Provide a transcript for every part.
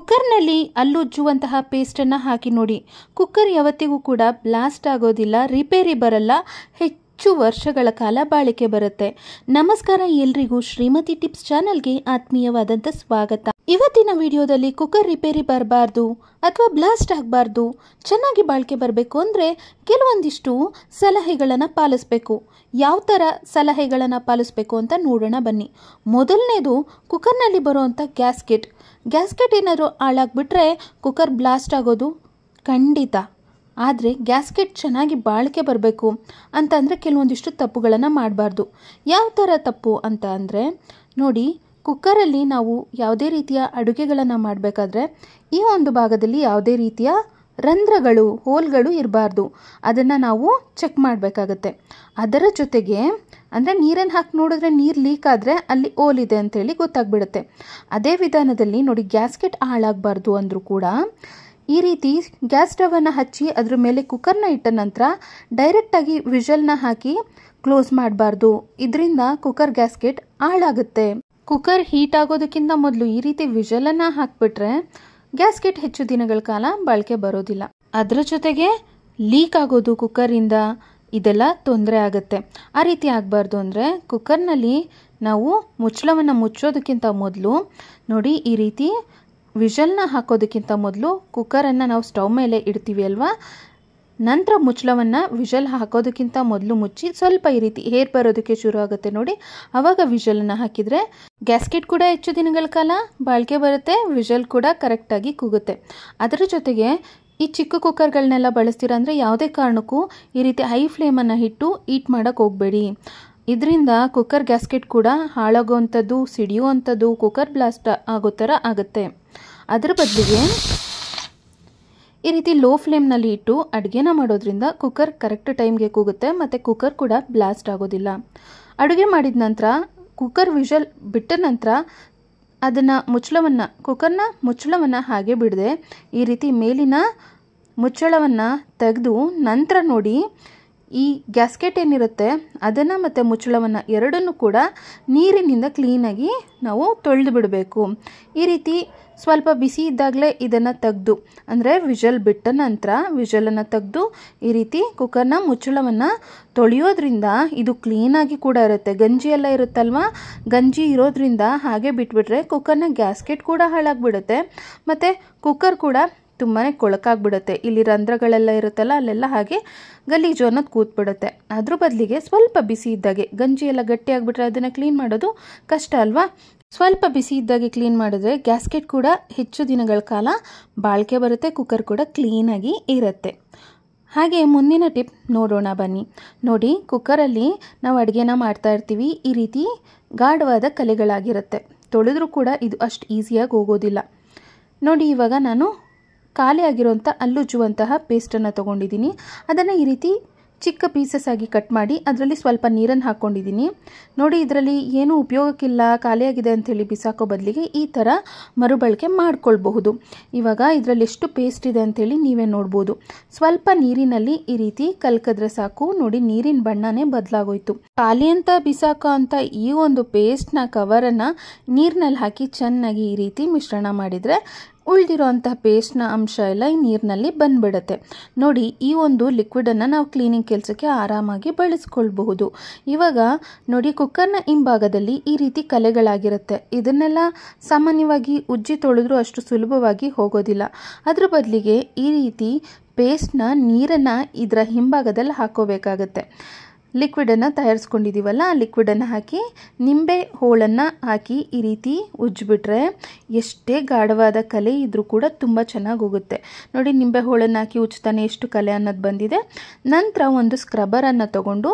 ಕುಕ್ಕರ್ನಲ್ಲಿ ಹಲ್ಲುಜ್ಜುವಂತಹ ಪೇಸ್ಟನ್ನು ಹಾಕಿ ನೋಡಿ. ಕುಕ್ಕರ್ ಯಾವತ್ತಿಗೂ ಕೂಡ ಬ್ಲಾಸ್ಟ್ ಆಗೋದಿಲ್ಲ, ರಿಪೇರಿ ಬರಲ್ಲ, ಹೆಚ್ಚು ವರ್ಷಗಳ ಕಾಲ ಬಾಳಿಕೆ ಬರುತ್ತೆ. ನಮಸ್ಕಾರ ಎಲ್ರಿಗೂ, ಶ್ರೀಮತಿ ಟಿಪ್ಸ್ ಚಾನಲ್ಗೆ ಆತ್ಮೀಯವಾದಂಥ ಸ್ವಾಗತ. ಇವತ್ತಿನ ವಿಡಿಯೋದಲ್ಲಿ ಕುಕ್ಕರ್ ರಿಪೇರಿ ಬರಬಾರ್ದು ಅಥವಾ ಬ್ಲಾಸ್ಟ್ ಆಗಬಾರ್ದು, ಚೆನ್ನಾಗಿ ಬಾಳಿಕೆ ಬರಬೇಕು ಅಂದರೆ ಕೆಲವೊಂದಿಷ್ಟು ಸಲಹೆಗಳನ್ನು ಪಾಲಿಸಬೇಕು. ಯಾವ ಥರ ಸಲಹೆಗಳನ್ನು ಪಾಲಿಸಬೇಕು ಅಂತ ನೋಡೋಣ ಬನ್ನಿ. ಮೊದಲನೇದು, ಕುಕ್ಕರ್ನಲ್ಲಿ ಬರುವಂಥ ಗ್ಯಾಸ್ಕೆಟ್ ಏನಾದರೂ ಹಾಳಾಗ್ಬಿಟ್ರೆ ಕುಕ್ಕರ್ ಬ್ಲಾಸ್ಟ್ ಆಗೋದು ಖಂಡಿತ. ಆದರೆ ಗ್ಯಾಸ್ಕೆಟ್ ಚೆನ್ನಾಗಿ ಬಾಳಿಕೆ ಬರಬೇಕು ಅಂತಂದರೆ ಕೆಲವೊಂದಿಷ್ಟು ತಪ್ಪುಗಳನ್ನು ಮಾಡಬಾರ್ದು. ಯಾವ ಥರ ತಪ್ಪು ಅಂತ ಅಂದರೆ ನೋಡಿ, ಕುಕ್ಕರಲ್ಲಿ ನಾವು ಯಾವುದೇ ರೀತಿಯ ಅಡುಗೆಗಳನ್ನು ಮಾಡಬೇಕಾದ್ರೆ ಈ ಒಂದು ಭಾಗದಲ್ಲಿ ಯಾವುದೇ ರೀತಿಯ ರಂಧ್ರಗಳು, ಹೋಲ್ಗಳು ಇರಬಾರ್ದು. ಅದನ್ನು ನಾವು ಚೆಕ್ ಮಾಡಬೇಕಾಗತ್ತೆ. ಅದರ ಜೊತೆಗೆ ಅಂದರೆ ನೀರನ್ನು ಹಾಕಿ ನೋಡಿದ್ರೆ ನೀರು ಲೀಕ್ ಆದರೆ ಅಲ್ಲಿ ಹೋಲ್ ಇದೆ ಅಂತೇಳಿ ಗೊತ್ತಾಗ್ಬಿಡುತ್ತೆ. ಅದೇ ವಿಧಾನದಲ್ಲಿ ನೋಡಿ, ಗ್ಯಾಸ್ಕೆಟ್ ಹಾಳಾಗಬಾರ್ದು ಅಂದರೂ ಕೂಡ ಈ ರೀತಿ ಗ್ಯಾಸ್ ಸ್ಟವನ್ನು ಹಚ್ಚಿ ಅದ್ರ ಮೇಲೆ ಕುಕ್ಕರ್ನ ಇಟ್ಟ ನಂತರ ಡೈರೆಕ್ಟಾಗಿ ವಿಷಲ್ನ ಹಾಕಿ ಕ್ಲೋಸ್ ಮಾಡಬಾರ್ದು. ಇದರಿಂದ ಕುಕ್ಕರ್ ಗ್ಯಾಸ್ಕೆಟ್ ಹಾಳಾಗುತ್ತೆ. ಕುಕ್ಕರ್ ಹೀಟ್ ಆಗೋದಕ್ಕಿಂತ ಮೊದಲು ಈ ರೀತಿ ವಿಷಲನ್ನು ಹಾಕಿಬಿಟ್ರೆ ಗ್ಯಾಸ್ಕೆಟ್ ಹೆಚ್ಚು ದಿನಗಳ ಕಾಲ ಬಾಳಿಕೆ ಬರೋದಿಲ್ಲ. ಅದರ ಜೊತೆಗೆ ಲೀಕ್ ಆಗೋದು ಕುಕ್ಕರಿಂದ, ಇದೆಲ್ಲ ತೊಂದರೆ ಆಗುತ್ತೆ. ಆ ರೀತಿ ಆಗಬಾರ್ದು ಅಂದರೆ ಕುಕ್ಕರ್ನಲ್ಲಿ ನಾವು ಮುಚ್ಚಳವನ್ನು ಮುಚ್ಚೋದಕ್ಕಿಂತ ಮೊದಲು ನೋಡಿ, ಈ ರೀತಿ ವಿಷಲ್ನ ಹಾಕೋದಕ್ಕಿಂತ ಮೊದಲು ಕುಕ್ಕರನ್ನು ನಾವು ಸ್ಟವ್ ಮೇಲೆ ಇಡ್ತೀವಿ ಅಲ್ವಾ, ನಂತರ ಮುಚ್ಚಳವನ್ನು ವಿಷಲ್ ಹಾಕೋದಕ್ಕಿಂತ ಮೊದಲು ಮುಚ್ಚಿ ಸ್ವಲ್ಪ ಈ ರೀತಿ ಏರ್ ಬರೋದಕ್ಕೆ ಶುರು ಆಗುತ್ತೆ ನೋಡಿ, ಆವಾಗ ವಿಷಲನ್ನು ಹಾಕಿದರೆ ಗ್ಯಾಸ್ಕೆಟ್ ಕೂಡ ಹೆಚ್ಚು ದಿನಗಳ ಕಾಲ ಬಾಳಿಕೆ ಬರುತ್ತೆ, ವಿಷಲ್ ಕೂಡ ಕರೆಕ್ಟಾಗಿ ಕೂಗುತ್ತೆ. ಅದರ ಜೊತೆಗೆ ಈ ಚಿಕ್ಕ ಕುಕ್ಕರ್ಗಳನ್ನೆಲ್ಲ ಬಳಸ್ತೀರ ಅಂದರೆ ಯಾವುದೇ ಕಾರಣಕ್ಕೂ ಈ ರೀತಿ ಹೈ ಫ್ಲೇಮನ್ನು ಇಟ್ಟು ಹೀಟ್ ಮಾಡೋಕ್ಕೆ ಹೋಗಬೇಡಿ. ಇದರಿಂದ ಕುಕ್ಕರ್ ಗ್ಯಾಸ್ಕೆಟ್ ಕೂಡ ಹಾಳಾಗೋವಂಥದ್ದು, ಸಿಡಿಯುವಂಥದ್ದು, ಕುಕ್ಕರ್ ಬ್ಲಾಸ್ಟ್ ಆಗೋ ಥರ ಆಗುತ್ತೆ. ಅದರ ಬದಲಿಗೆ ಈ ರೀತಿ ಲೋ ಫ್ಲೇಮ್ನಲ್ಲಿ ಇಟ್ಟು ಅಡುಗೆನ ಮಾಡೋದ್ರಿಂದ ಕುಕ್ಕರ್ ಕರೆಕ್ಟ್ ಟೈಮ್ಗೆ ಕೂಗುತ್ತೆ ಮತ್ತು ಕುಕ್ಕರ್ ಕೂಡ ಬ್ಲಾಸ್ಟ್ ಆಗೋದಿಲ್ಲ. ಅಡುಗೆ ಮಾಡಿದ ನಂತರ ಕುಕ್ಕರ್ ವಿಷಲ್ ಬಿಟ್ಟ ನಂತರ ಅದನ್ನು ಕುಕ್ಕರ್ನ ಮುಚ್ಚಳವನ್ನು ಹಾಗೆ ಬಿಡದೆ ಈ ರೀತಿ ಮೇಲಿನ ಮುಚ್ಚಳವನ್ನು ತೆಗೆದು ನಂತರ ನೋಡಿ, ಈ ಗ್ಯಾಸ್ಕೆಟ್ ಏನಿರುತ್ತೆ ಅದನ್ನು ಮತ್ತು ಮುಚ್ಚಳವನ್ನು ಎರಡನ್ನೂ ಕೂಡ ನೀರಿನಿಂದ ಕ್ಲೀನಾಗಿ ನಾವು ತೊಳೆದು ಬಿಡಬೇಕು. ಈ ರೀತಿ ಸ್ವಲ್ಪ ಬಿಸಿ ಇದ್ದಾಗಲೇ ಇದನ್ನು ತೆಗೆದು ಅಂದರೆ ವಿಷಲ್ ಬಿಟ್ಟ ನಂತರ ವಿಷಲನ್ನು ತೆಗೆದು ಈ ರೀತಿ ಕುಕ್ಕರ್ನ ಮುಚ್ಚಳವನ್ನು ತೊಳೆಯೋದ್ರಿಂದ ಇದು ಕ್ಲೀನಾಗಿ ಕೂಡ ಇರುತ್ತೆ. ಗಂಜಿ ಎಲ್ಲ ಇರುತ್ತಲ್ವ, ಗಂಜಿ ಇರೋದ್ರಿಂದ ಹಾಗೆ ಬಿಟ್ಬಿಟ್ರೆ ಕುಕ್ಕರ್ನ ಗ್ಯಾಸ್ಕೆಟ್ ಕೂಡ ಹಾಳಾಗಿಬಿಡುತ್ತೆ ಮತ್ತು ಕುಕ್ಕರ್ ಕೂಡ ತುಂಬಾ ಕೊಳಕಾಗ್ಬಿಡುತ್ತೆ. ಇಲ್ಲಿ ರಂಧ್ರಗಳೆಲ್ಲ ಇರುತ್ತಲ್ಲ, ಅಲ್ಲೆಲ್ಲ ಹಾಗೆ ಗಲೀಜು ಅನ್ನೋದು ಕೂತ್ಬಿಡುತ್ತೆ. ಅದ್ರ ಬದಲಿಗೆ ಸ್ವಲ್ಪ ಬಿಸಿ ಇದ್ದಾಗೆ, ಗಂಜಿ ಎಲ್ಲ ಗಟ್ಟಿಯಾಗಿಬಿಟ್ರೆ ಅದನ್ನು ಕ್ಲೀನ್ ಮಾಡೋದು ಕಷ್ಟ ಅಲ್ವಾ, ಸ್ವಲ್ಪ ಬಿಸಿ ಇದ್ದಾಗೆ ಕ್ಲೀನ್ ಮಾಡಿದ್ರೆ ಗ್ಯಾಸ್ಕೆಟ್ ಕೂಡ ಹೆಚ್ಚು ದಿನಗಳ ಕಾಲ ಬಾಳಿಕೆ ಬರುತ್ತೆ, ಕುಕ್ಕರ್ ಕೂಡ ಕ್ಲೀನಾಗಿ ಇರುತ್ತೆ. ಹಾಗೆ ಮುಂದಿನ ಟಿಪ್ ನೋಡೋಣ ಬನ್ನಿ. ನೋಡಿ, ಕುಕ್ಕರಲ್ಲಿ ನಾವು ಅಡುಗೆನ ಮಾಡ್ತಾ ಇರ್ತೀವಿ, ಈ ರೀತಿ ಗಾಢವಾದ ಕಲೆಗಳಾಗಿರುತ್ತೆ. ತೊಳೆದ್ರೂ ಕೂಡ ಇದು ಅಷ್ಟು ಈಸಿಯಾಗಿ ಹೋಗೋದಿಲ್ಲ. ನೋಡಿ, ಇವಾಗ ನಾನು ಖಾಲಿ ಆಗಿರುವಂಥ ಹಲ್ಲುಜ್ಜುವಂತಹ ಪೇಸ್ಟನ್ನು ತೊಗೊಂಡಿದ್ದೀನಿ. ಅದನ್ನು ಈ ರೀತಿ ಚಿಕ್ಕ ಪೀಸಸ್ ಆಗಿ ಕಟ್ ಮಾಡಿ ಅದರಲ್ಲಿ ಸ್ವಲ್ಪ ನೀರನ್ನು ಹಾಕ್ಕೊಂಡಿದ್ದೀನಿ. ನೋಡಿ, ಇದರಲ್ಲಿ ಏನೂ ಉಪಯೋಗಕ್ಕಿಲ್ಲ, ಖಾಲಿಯಾಗಿದೆ ಅಂಥೇಳಿ ಬಿಸಾಕೋ ಬದಲಿಗೆ ಈ ಥರ ಮರುಬಳಕೆ ಮಾಡ್ಕೊಳ್ಬಹುದು. ಇವಾಗ ಇದರಲ್ಲಿ ಎಷ್ಟು ಪೇಸ್ಟ್ ಇದೆ ಅಂಥೇಳಿ ನೀವೇ ನೋಡ್ಬೋದು. ಸ್ವಲ್ಪ ನೀರಿನಲ್ಲಿ ಈ ರೀತಿ ಕಲ್ಕಿದ್ರೆ ಸಾಕು, ನೋಡಿ ನೀರಿನ ಬಣ್ಣನೇ ಬದಲಾಗೋಯ್ತು. ಖಾಲಿ ಅಂತ ಬಿಸಾಕೋ ಅಂತ ಈ ಒಂದು ಪೇಸ್ಟ್ನ ಕವರನ್ನು ನೀರಿನಲ್ಲಿ ಹಾಕಿ ಚೆನ್ನಾಗಿ ಈ ರೀತಿ ಮಿಶ್ರಣ ಮಾಡಿದರೆ ಉಳಿದಿರೋಂಥ ಪೇಸ್ಟ್ನ ಅಂಶ ಎಲ್ಲ ಈ ನೀರಿನಲ್ಲಿ ಬಂದ್ಬಿಡುತ್ತೆ. ನೋಡಿ, ಈ ಒಂದು ಲಿಕ್ವಿಡನ್ನು ನಾವು ಕ್ಲೀನಿಂಗ್ ಕೆಲಸಕ್ಕೆ ಆರಾಮಾಗಿ ಬಳಸ್ಕೊಳ್ಬಹುದು. ಇವಾಗ ನೋಡಿ, ಕುಕ್ಕರ್ನ ಹಿಂಭಾಗದಲ್ಲಿ ಈ ರೀತಿ ಕಲೆಗಳಾಗಿರುತ್ತೆ. ಇದನ್ನೆಲ್ಲ ಸಾಮಾನ್ಯವಾಗಿ ಉಜ್ಜಿ ತೊಳೆದ್ರೂ ಅಷ್ಟು ಸುಲಭವಾಗಿ ಹೋಗೋದಿಲ್ಲ. ಅದ್ರ ಬದಲಿಗೆ ಈ ರೀತಿ ಪೇಸ್ಟ್ನ ನೀರನ್ನು ಇದರ ಹಿಂಭಾಗದಲ್ಲಿ ಹಾಕೋಬೇಕಾಗತ್ತೆ. ಲಿಕ್ವಿಡನ್ನು ತಯಾರಿಸ್ಕೊಂಡಿದ್ದೀವಲ್ಲ, ಆ ಲಿಕ್ವಿಡನ್ನು ಹಾಕಿ ನಿಂಬೆ ಹೋಳನ್ನು ಹಾಕಿ ಈ ರೀತಿ ಉಜ್ಜಿಬಿಟ್ರೆ ಎಷ್ಟೇ ಗಾಢವಾದ ಕಲೆ ಇದ್ರೂ ಕೂಡ ತುಂಬ ಚೆನ್ನಾಗಿ ಹೋಗುತ್ತೆ. ನೋಡಿ, ನಿಂಬೆ ಹೋಳನ್ನು ಹಾಕಿ ಉಜ್ತಾನೆ ಎಷ್ಟು ಕಲೆ ಅನ್ನೋದು ಬಂದಿದೆ. ನಂತರ ಒಂದು ಸ್ಕ್ರಬ್ಬರನ್ನು ತಗೊಂಡು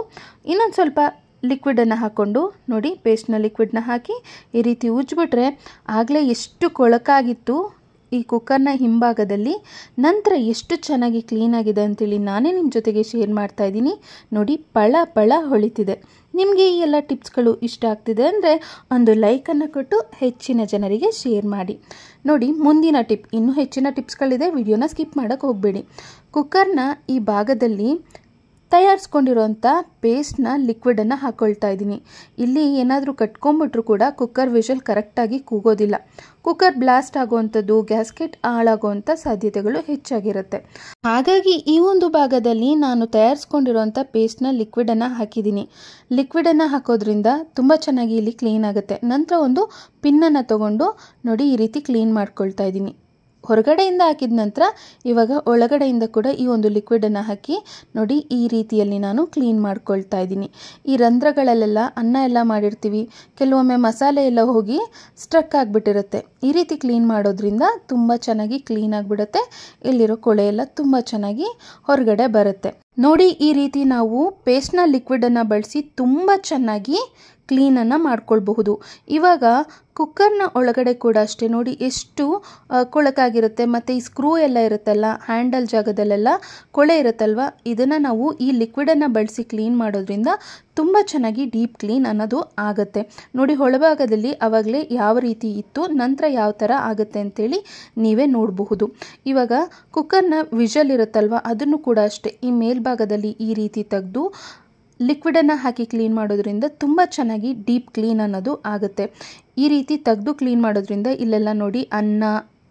ಇನ್ನೊಂದು ಸ್ವಲ್ಪ ಲಿಕ್ವಿಡನ್ನು ಹಾಕ್ಕೊಂಡು ನೋಡಿ, ಪೇಸ್ಟ್ನ ಲಿಕ್ವಿಡ್ನ ಹಾಕಿ ಈ ರೀತಿ ಉಜ್ಜಿಬಿಟ್ರೆ ಆಗಲೇ ಎಷ್ಟು ಕೊಳಕಾಗಿತ್ತು ಈ ಕುಕ್ಕರ್ನ ಹಿಂಭಾಗದಲ್ಲಿ, ನಂತರ ಎಷ್ಟು ಚೆನ್ನಾಗಿ ಕ್ಲೀನಾಗಿದೆ ಅಂತೇಳಿ ನಾನೇ ನಿಮ್ಮ ಜೊತೆಗೆ ಶೇರ್ ಮಾಡ್ತಾ ಇದ್ದೀನಿ. ನೋಡಿ, ಪಳ ಹೊಳಿತಿದೆ. ನಿಮಗೆ ಈ ಎಲ್ಲ ಟಿಪ್ಸ್ಗಳು ಇಷ್ಟ ಆಗ್ತಿದೆ ಅಂದರೆ ಒಂದು ಲೈಕನ್ನು ಕೊಟ್ಟು ಹೆಚ್ಚಿನ ಜನರಿಗೆ ಶೇರ್ ಮಾಡಿ. ನೋಡಿ, ಮುಂದಿನ ಟಿಪ್, ಇನ್ನೂ ಹೆಚ್ಚಿನ ಟಿಪ್ಸ್ಗಳಿದೆ, ವಿಡಿಯೋನ ಸ್ಕಿಪ್ ಮಾಡೋಕ್ಕೆ ಹೋಗಬೇಡಿ. ಕುಕ್ಕರ್ನ ಈ ಭಾಗದಲ್ಲಿ ತಯಾರಿಸ್ಕೊಂಡಿರೋಂಥ ಪೇಸ್ಟ್ನ ಲಿಕ್ವಿಡನ್ನು ಹಾಕ್ಕೊಳ್ತಾ ಇದ್ದೀನಿ. ಇಲ್ಲಿ ಏನಾದರೂ ಕಟ್ಕೊಂಬಿಟ್ರೂ ಕೂಡ ಕುಕ್ಕರ್ ವಿಷಲ್ ಕರೆಕ್ಟಾಗಿ ಕೂಗೋದಿಲ್ಲ. ಕುಕ್ಕರ್ ಬ್ಲಾಸ್ಟ್ ಆಗುವಂಥದ್ದು, ಗ್ಯಾಸ್ಕೆಟ್ ಹಾಳಾಗುವಂಥ ಸಾಧ್ಯತೆಗಳು ಹೆಚ್ಚಾಗಿರುತ್ತೆ. ಹಾಗಾಗಿ ಈ ಒಂದು ಭಾಗದಲ್ಲಿ ನಾನು ತಯಾರಿಸ್ಕೊಂಡಿರೋಂಥ ಪೇಸ್ಟ್ನ ಲಿಕ್ವಿಡನ್ನು ಹಾಕಿದ್ದೀನಿ. ಲಿಕ್ವಿಡನ್ನು ಹಾಕೋದ್ರಿಂದ ತುಂಬ ಚೆನ್ನಾಗಿ ಇಲ್ಲಿ ಕ್ಲೀನ್ ಆಗುತ್ತೆ. ನಂತರ ಒಂದು ಪಿನ್ನನ್ನು ತಗೊಂಡು ನೋಡಿ ಈ ರೀತಿ ಕ್ಲೀನ್ ಮಾಡ್ಕೊಳ್ತಾ ಇದ್ದೀನಿ. ಹೊರಗಡೆಯಿಂದ ಹಾಕಿದ ನಂತರ ಇವಾಗ ಒಳಗಡೆಯಿಂದ ಕೂಡ ಈ ಒಂದು ಲಿಕ್ವಿಡನ್ನು ಹಾಕಿ ನೋಡಿ ಈ ರೀತಿಯಲ್ಲಿ ನಾನು ಕ್ಲೀನ್ ಮಾಡ್ಕೊಳ್ತಾ ಇದ್ದೀನಿ. ಈ ರಂಧ್ರಗಳಲ್ಲೆಲ್ಲ ಅನ್ನ ಎಲ್ಲ ಮಾಡಿರ್ತೀವಿ, ಕೆಲವೊಮ್ಮೆ ಮಸಾಲೆ ಎಲ್ಲ ಹೋಗಿ ಸ್ಟ್ರಕ್ ಆಗಿಬಿಟ್ಟಿರುತ್ತೆ. ಈ ರೀತಿ ಕ್ಲೀನ್ ಮಾಡೋದ್ರಿಂದ ತುಂಬ ಚೆನ್ನಾಗಿ ಕ್ಲೀನ್ ಆಗಿಬಿಡುತ್ತೆ. ಇಲ್ಲಿರೋ ಕೊಳೆ ಎಲ್ಲ ತುಂಬ ಚೆನ್ನಾಗಿ ಹೊರಗಡೆ ಬರುತ್ತೆ. ನೋಡಿ ಈ ರೀತಿ ನಾವು ಪೇಸ್ಟ್ನ ಲಿಕ್ವಿಡನ್ನು ಬಳಸಿ ತುಂಬ ಚೆನ್ನಾಗಿ ಕ್ಲೀನನ್ನು ಮಾಡ್ಕೊಳ್ಬಹುದು. ಇವಾಗ ಕುಕ್ಕರ್ನ ಒಳಗಡೆ ಕೂಡ ಅಷ್ಟೇ ನೋಡಿ ಎಷ್ಟು ಕೊಳಕಾಗಿರುತ್ತೆ. ಮತ್ತು ಈ ಸ್ಕ್ರೂ ಎಲ್ಲ ಇರುತ್ತಲ್ಲ, ಹ್ಯಾಂಡಲ್ ಜಾಗದಲ್ಲೆಲ್ಲ ಕೊಳೆ ಇರುತ್ತಲ್ವ, ಇದನ್ನು ನಾವು ಈ ಲಿಕ್ವಿಡನ್ನು ಬಳಸಿ ಕ್ಲೀನ್ ಮಾಡೋದ್ರಿಂದ ತುಂಬ ಚೆನ್ನಾಗಿ ಡೀಪ್ ಕ್ಲೀನ್ ಅನ್ನೋದು ಆಗುತ್ತೆ. ನೋಡಿ ಒಳಭಾಗದಲ್ಲಿ ಆವಾಗಲೇ ಯಾವ ರೀತಿ ಇತ್ತು, ನಂತರ ಯಾವ ಥರ ಆಗುತ್ತೆ ಅಂತೇಳಿ ನೀವೇ ನೋಡಬಹುದು. ಇವಾಗ ಕುಕ್ಕರ್ನ ವಿಷಲ್ ಇರುತ್ತಲ್ವ, ಅದನ್ನು ಕೂಡ ಅಷ್ಟೇ ಈ ಮೇಲ್ಭಾಗದಲ್ಲಿ ಈ ರೀತಿ ತೆಗೆದು ಲಿಕ್ವಿಡನ್ನು ಹಾಕಿ ಕ್ಲೀನ್ ಮಾಡೋದ್ರಿಂದ ತುಂಬ ಚೆನ್ನಾಗಿ ಡೀಪ್ ಕ್ಲೀನ್ ಅನ್ನೋದು ಆಗುತ್ತೆ. ಈ ರೀತಿ ತೆಗೆದು ಕ್ಲೀನ್ ಮಾಡೋದ್ರಿಂದ ಇಲ್ಲೆಲ್ಲ ನೋಡಿ ಅನ್ನ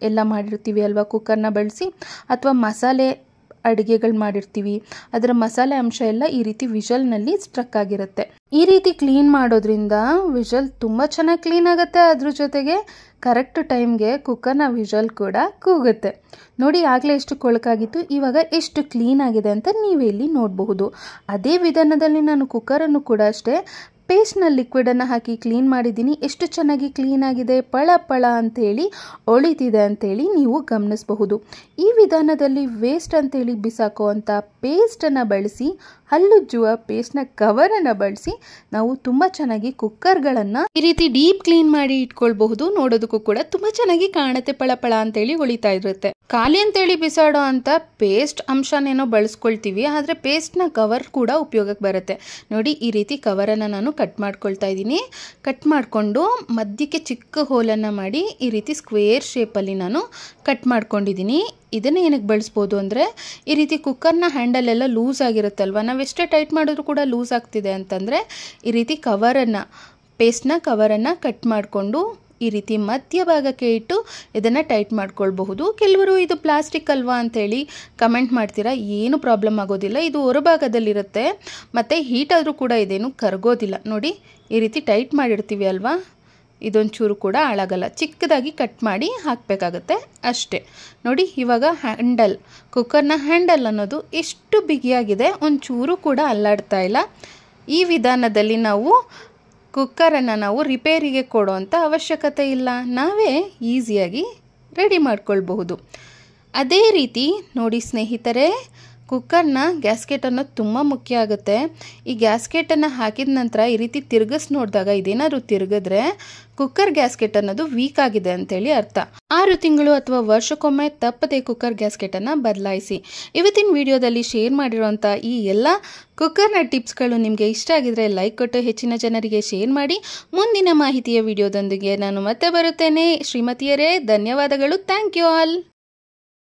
ಎಲ್ಲ ಮಾಡಿರ್ತೀವಿ ಅಲ್ವಾ ಕುಕ್ಕರ್ನ ಬಳಸಿ, ಅಥವಾ ಮಸಾಲೆ ಅಡುಗೆಗಳು ಮಾಡಿರ್ತೀವಿ, ಅದರ ಮಸಾಲೆ ಅಂಶ ಎಲ್ಲ ಈ ರೀತಿ ವಿಷಲ್ನಲ್ಲಿ ಸ್ಟ್ರಕ್ ಆಗಿರುತ್ತೆ. ಈ ರೀತಿ ಕ್ಲೀನ್ ಮಾಡೋದ್ರಿಂದ ವಿಷಲ್ ತುಂಬ ಚೆನ್ನಾಗಿ ಕ್ಲೀನ್ ಆಗುತ್ತೆ. ಅದ್ರ ಜೊತೆಗೆ ಕರೆಕ್ಟ್ ಟೈಮ್ಗೆ ಕುಕ್ಕರ್ನ ವಿಷಲ್ ಕೂಡ ಕೂಗುತ್ತೆ. ನೋಡಿ ಆಗಲೇ ಎಷ್ಟು ಕೊಳಕಾಗಿತ್ತು, ಇವಾಗ ಎಷ್ಟು ಕ್ಲೀನ್ ಆಗಿದೆ ಅಂತ ನೀವೇ ಇಲ್ಲಿ ನೋಡಬಹುದು. ಅದೇ ವಿಧಾನದಲ್ಲಿ ನಾನು ಕುಕ್ಕರನ್ನು ಕೂಡ ಅಷ್ಟೇ ಪೇಸ್ಟ್ನ ಲಿಕ್ವಿಡನ್ನು ಹಾಕಿ ಕ್ಲೀನ್ ಮಾಡಿದ್ದೀನಿ. ಎಷ್ಟು ಚೆನ್ನಾಗಿ ಕ್ಲೀನ್ ಆಗಿದೆ, ಪಳ ಪಳ ಅಂತೇಳಿ ಒಳಿತಿದೆ ಅಂತೇಳಿ ನೀವು ಗಮನಿಸಬಹುದು. ಈ ವಿಧಾನದಲ್ಲಿ ವೇಸ್ಟ್ ಅಂತೇಳಿ ಬಿಸಾಕುವಂಥ ಪೇಸ್ಟನ್ನು ಬಳಸಿ, ಹಲ್ಲುಜ್ಜುವ ಪೇಸ್ಟ್ನ ಕವರನ್ನು ಬಳಸಿ ನಾವು ತುಂಬ ಚೆನ್ನಾಗಿ ಕುಕ್ಕರ್ಗಳನ್ನು ಈ ರೀತಿ ಡೀಪ್ ಕ್ಲೀನ್ ಮಾಡಿ ಇಟ್ಕೊಳ್ಬಹುದು. ನೋಡೋದಕ್ಕೂ ಕೂಡ ತುಂಬ ಚೆನ್ನಾಗಿ ಕಾಣುತ್ತೆ, ಪಳ ಅಂತೇಳಿ ಹೊಳಿತಾ ಇರುತ್ತೆ. ಖಾಲಿ ಅಂತೇಳಿ ಬಿಸಾಡೋ ಅಂತ ಪೇಸ್ಟ್ ಅಂಶನೇನೋ ಬಳಸ್ಕೊಳ್ತೀವಿ, ಆದರೆ ಪೇಸ್ಟ್ನ ಕವರ್ ಕೂಡ ಉಪಯೋಗಕ್ಕೆ ಬರುತ್ತೆ. ನೋಡಿ ಈ ರೀತಿ ಕವರನ್ನು ನಾನು ಕಟ್ ಮಾಡ್ಕೊಳ್ತಾ ಇದ್ದೀನಿ. ಕಟ್ ಮಾಡಿಕೊಂಡು ಮಧ್ಯಕ್ಕೆ ಚಿಕ್ಕ ಹೋಲನ್ನು ಮಾಡಿ ಈ ರೀತಿ ಸ್ಕ್ವೇರ್ ಶೇಪಲ್ಲಿ ನಾನು ಕಟ್ ಮಾಡ್ಕೊಂಡಿದ್ದೀನಿ. ಇದನ್ನು ಏನಕ್ಕೆ ಬಳಸ್ಬೋದು ಅಂದರೆ, ಈ ರೀತಿ ಕುಕ್ಕರ್ನ ಹ್ಯಾಂಡಲ್ ಎಲ್ಲ ಲೂಸ್ ಆಗಿರುತ್ತಲ್ವ, ನಾವು ಎಷ್ಟೇ ಟೈಟ್ ಮಾಡಿದ್ರೂ ಕೂಡ ಲೂಸ್ ಆಗ್ತಿದೆ ಅಂತಂದರೆ ಈ ರೀತಿ ಕವರನ್ನು, ಪೇಸ್ಟ್ನ ಕವರನ್ನು ಕಟ್ ಮಾಡಿಕೊಂಡು ಈ ರೀತಿ ಮಧ್ಯಭಾಗಕ್ಕೆ ಇಟ್ಟು ಇದನ್ನು ಟೈಟ್ ಮಾಡ್ಕೊಳ್ಬಹುದು. ಕೆಲವರು ಇದು ಪ್ಲಾಸ್ಟಿಕ್ ಅಲ್ವಾ ಅಂತೇಳಿ ಕಮೆಂಟ್ ಮಾಡ್ತೀರಾ, ಏನು ಪ್ರಾಬ್ಲಮ್ ಆಗೋದಿಲ್ಲ. ಇದು ಹೊರಭಾಗದಲ್ಲಿರುತ್ತೆ ಮತ್ತು ಹೀಟ್ ಆದರೂ ಕೂಡ ಇದೇನು ಕರಗೋದಿಲ್ಲ. ನೋಡಿ ಈ ರೀತಿ ಟೈಟ್ ಮಾಡಿರ್ತೀವಿ ಅಲ್ವಾ, ಇದೊಂಚೂರು ಕೂಡ ಹಾಳಾಗಲ್ಲ. ಚಿಕ್ಕದಾಗಿ ಕಟ್ ಮಾಡಿ ಹಾಕಬೇಕಾಗತ್ತೆ ಅಷ್ಟೇ. ನೋಡಿ ಇವಾಗ ಹ್ಯಾಂಡಲ್, ಕುಕ್ಕರ್ನ ಹ್ಯಾಂಡಲ್ ಅನ್ನೋದು ಎಷ್ಟು ಬಿಗಿಯಾಗಿದೆ, ಒಂಚೂರು ಕೂಡ ಅಲ್ಲಾಡ್ತಾ ಇಲ್ಲ. ಈ ವಿಧಾನದಲ್ಲಿ ನಾವು ಕುಕ್ಕರನ್ನು ನಾವು ರಿಪೇರಿಗೆ ಕೊಡೋವಂಥ ಅವಶ್ಯಕತೆ ಇಲ್ಲ, ನಾವೇ ಈಸಿಯಾಗಿ ರೆಡಿ ಮಾಡ್ಕೊಳ್ಬಹುದು. ಅದೇ ರೀತಿ ನೋಡಿ ಸ್ನೇಹಿತರೆ, ಕುಕ್ಕರ್ನ ಗ್ಯಾಸ್ಕೆಟ್ ಅನ್ನೋದು ತುಂಬ ಮುಖ್ಯ ಆಗುತ್ತೆ. ಈ ಗ್ಯಾಸ್ಕೆಟನ್ನು ಹಾಕಿದ ನಂತರ ಈ ರೀತಿ ತಿರುಗಿಸ್ ನೋಡಿದಾಗ ಇದೇನಾದ್ರು ತಿರುಗಿದ್ರೆ ಕುಕ್ಕರ್ ಗ್ಯಾಸ್ಕೆಟ್ ಅನ್ನೋದು ವೀಕ್ ಆಗಿದೆ ಅಂತೇಳಿ ಅರ್ಥ. 6 ತಿಂಗಳು ಅಥವಾ ವರ್ಷಕ್ಕೊಮ್ಮೆ ತಪ್ಪದೆ ಕುಕ್ಕರ್ ಗ್ಯಾಸ್ಕೆಟನ್ನು ಬದಲಾಯಿಸಿ. ಇವತ್ತಿನ ವಿಡಿಯೋದಲ್ಲಿ ಶೇರ್ ಮಾಡಿರೋಂಥ ಈ ಎಲ್ಲ ಕುಕ್ಕರ್ನ ಟಿಪ್ಸ್ಗಳು ನಿಮಗೆ ಇಷ್ಟ ಆಗಿದ್ರೆ ಲೈಕ್ ಕೊಟ್ಟು ಹೆಚ್ಚಿನ ಜನರಿಗೆ ಶೇರ್ ಮಾಡಿ. ಮುಂದಿನ ಮಾಹಿತಿಯ ವಿಡಿಯೋದೊಂದಿಗೆ ನಾನು ಮತ್ತೆ ಬರುತ್ತೇನೆ. ಶ್ರೀಮತಿಯರೇ ಧನ್ಯವಾದಗಳು. Thank you all.